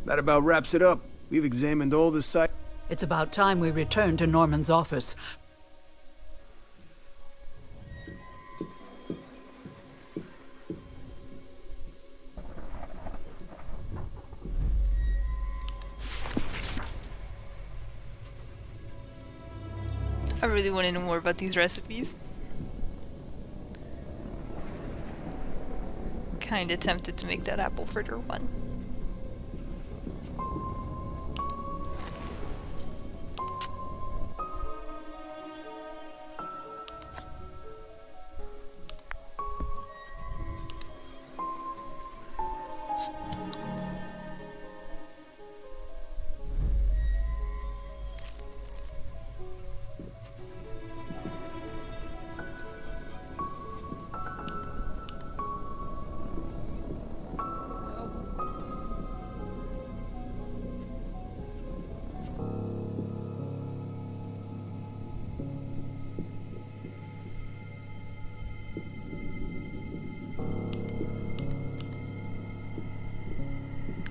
That about wraps it up. We've examined all the sites. It's about time we return to Norman's office. I really want to know more about these recipes. Kinda tempted to make that apple fritter one.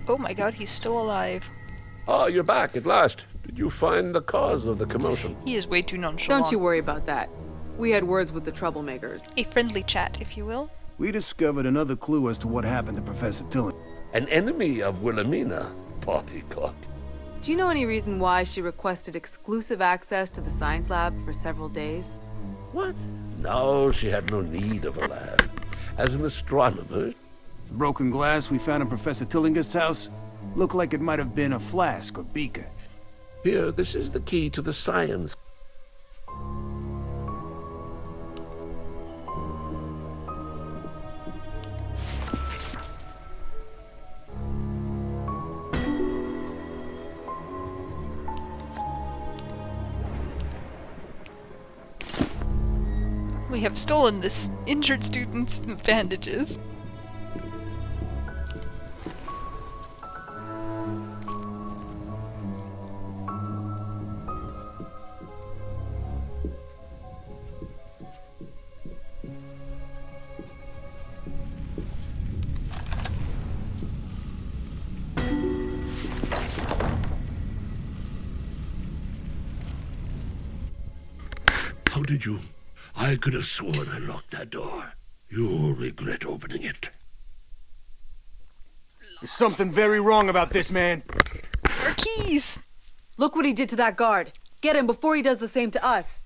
Oh my god, he's still alive. Ah, you're back at last. Did you find the cause of the commotion? He is way too nonchalant. Don't you worry about that. We had words with the troublemakers. A friendly chat, if you will. We discovered another clue as to what happened to Professor Tilling. An enemy of Wilhelmina, poppycock. Do you know any reason why she requested exclusive access to the science lab for several days? What? No, she had no need of a lab. As an astronomer... The broken glass we found in Professor Tillingist's house looked like it might have been a flask or beaker. Here, this is the key to the science. We have stolen this injured student's bandages. How did you? I could have sworn I locked that door. You'll regret opening it. There's something very wrong about this man. Our keys! Look what he did to that guard. Get him before he does the same to us.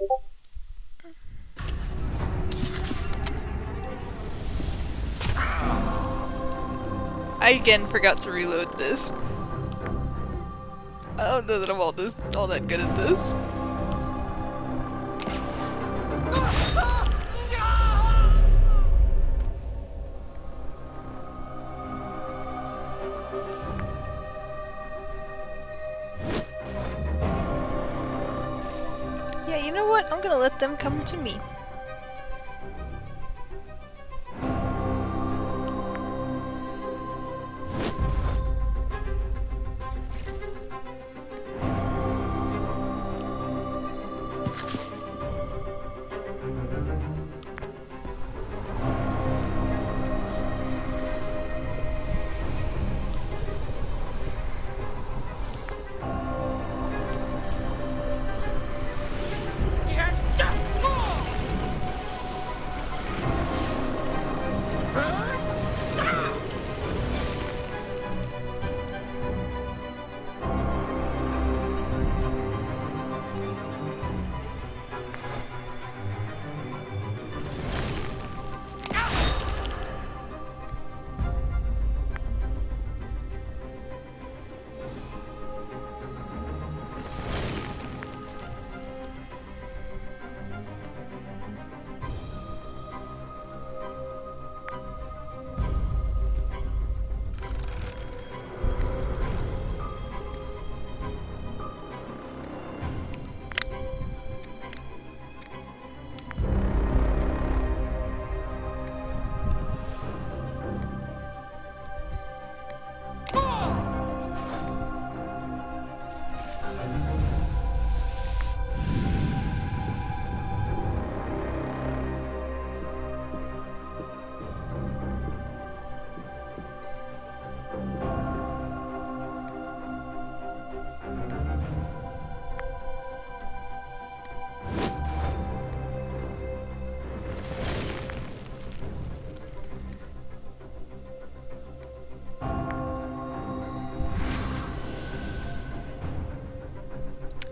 I again forgot to reload this. I don't know that I'm all that good at this. Yeah, you know what? I'm gonna let them come to me.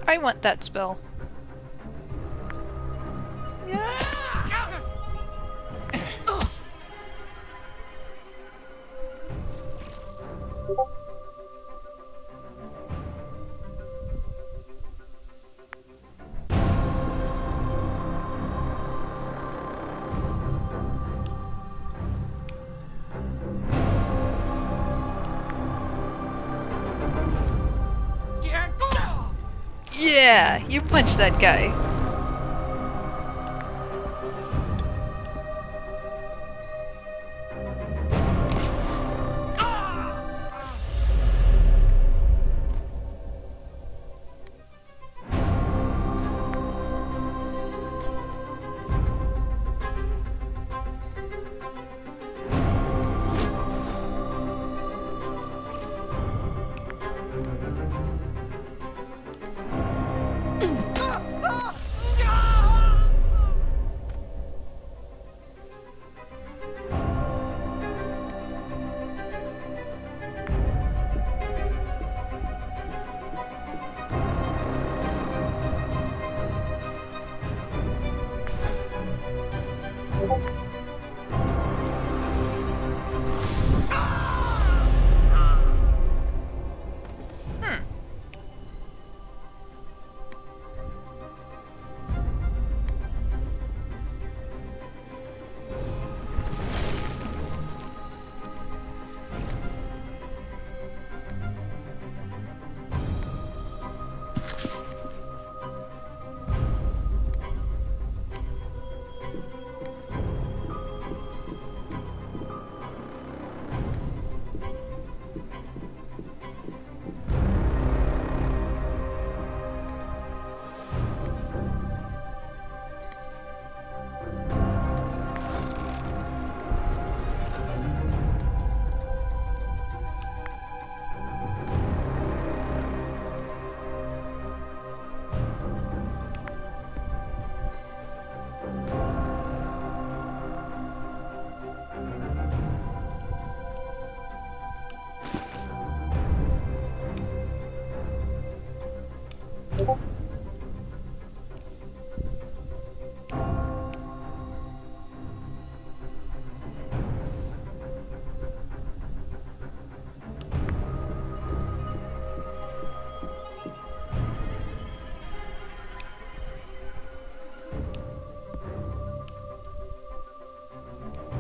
I want that spell. Yeah, you punch that guy.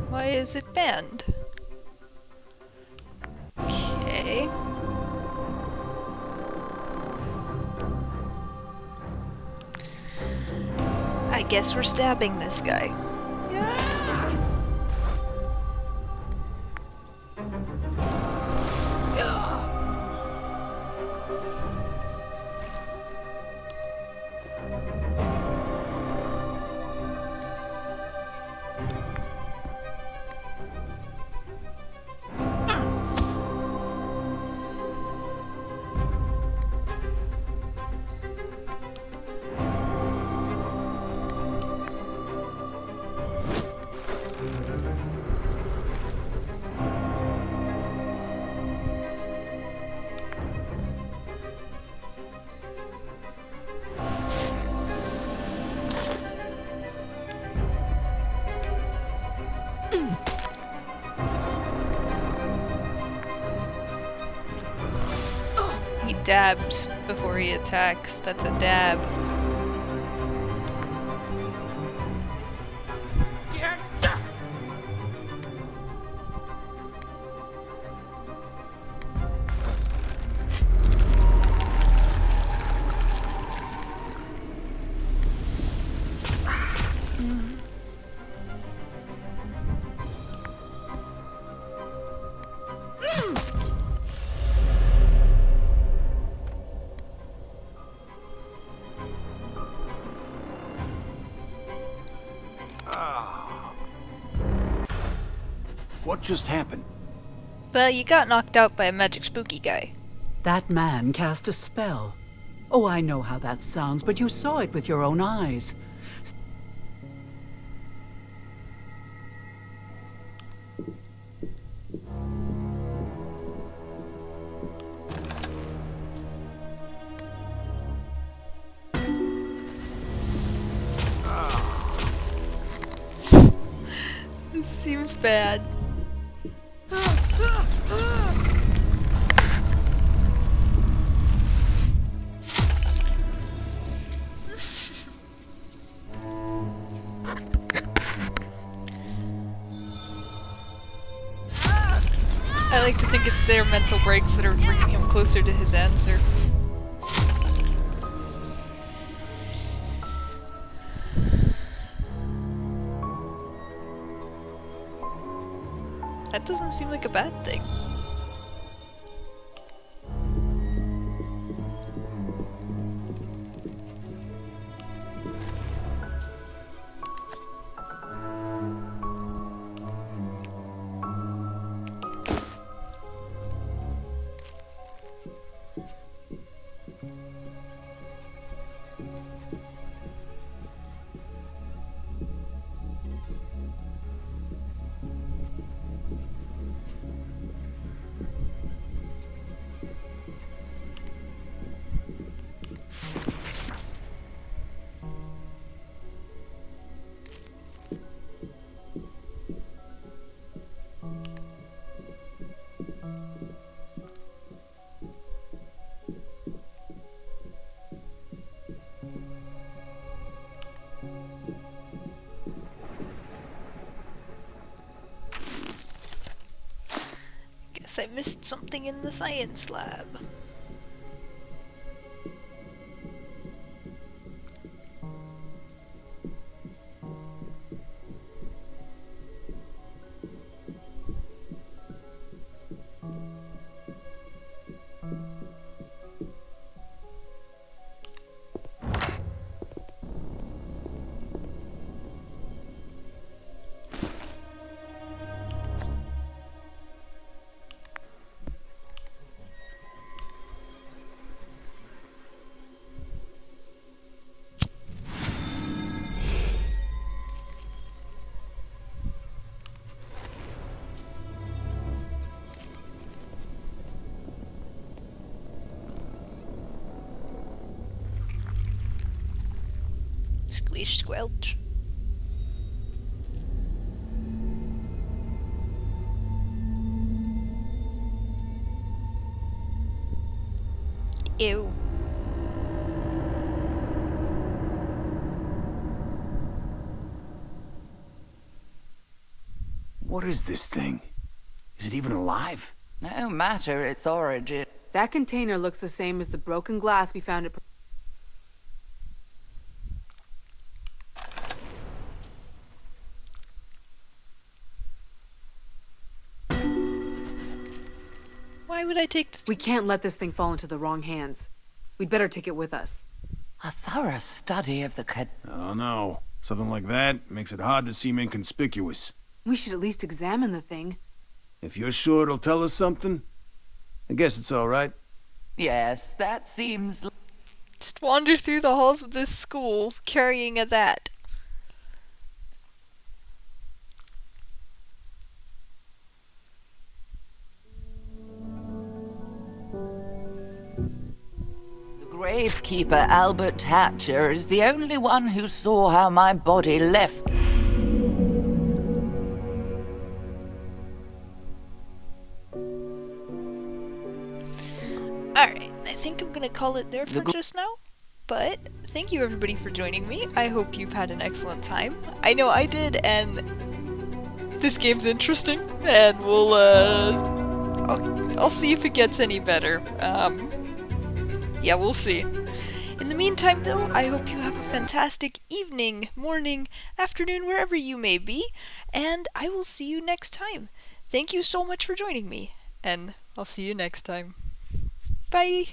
Why is it banned? Okay. I guess we're stabbing this guy. He dabs before he attacks. That's a dab. What just happened? Well, you got knocked out by a magic spooky guy. That man cast a spell. Oh, I know how that sounds, but you saw it with your own eyes. Seems bad. I like to think it's their mental breaks that are bringing him closer to his answer. That doesn't seem like a bad thing. Guess I missed something in the science lab. Squish squelch. Ew. What is this thing? Is it even alive? No matter its origin. That container looks the same as the broken glass we found at... Why would I take this? We can't let this thing fall into the wrong hands. We'd better take it with us. A thorough study of the Oh no. Something like that makes it hard to seem inconspicuous. We should at least examine the thing. If you're sure it'll tell us something, I guess it's all right. Yes, that seems... Just wander through the halls of this school, carrying a that. Gravekeeper Albert Hatcher is the only one who saw how my body left. Alright, I think I'm gonna call it there for just now. But thank you everybody for joining me. I hope you've had an excellent time. I know I did, and this game's interesting, and we'll I'll see if it gets any better. Yeah, we'll see. In the meantime, though, I hope you have a fantastic evening, morning, afternoon, wherever you may be, and I will see you next time. Thank you so much for joining me, and I'll see you next time. Bye!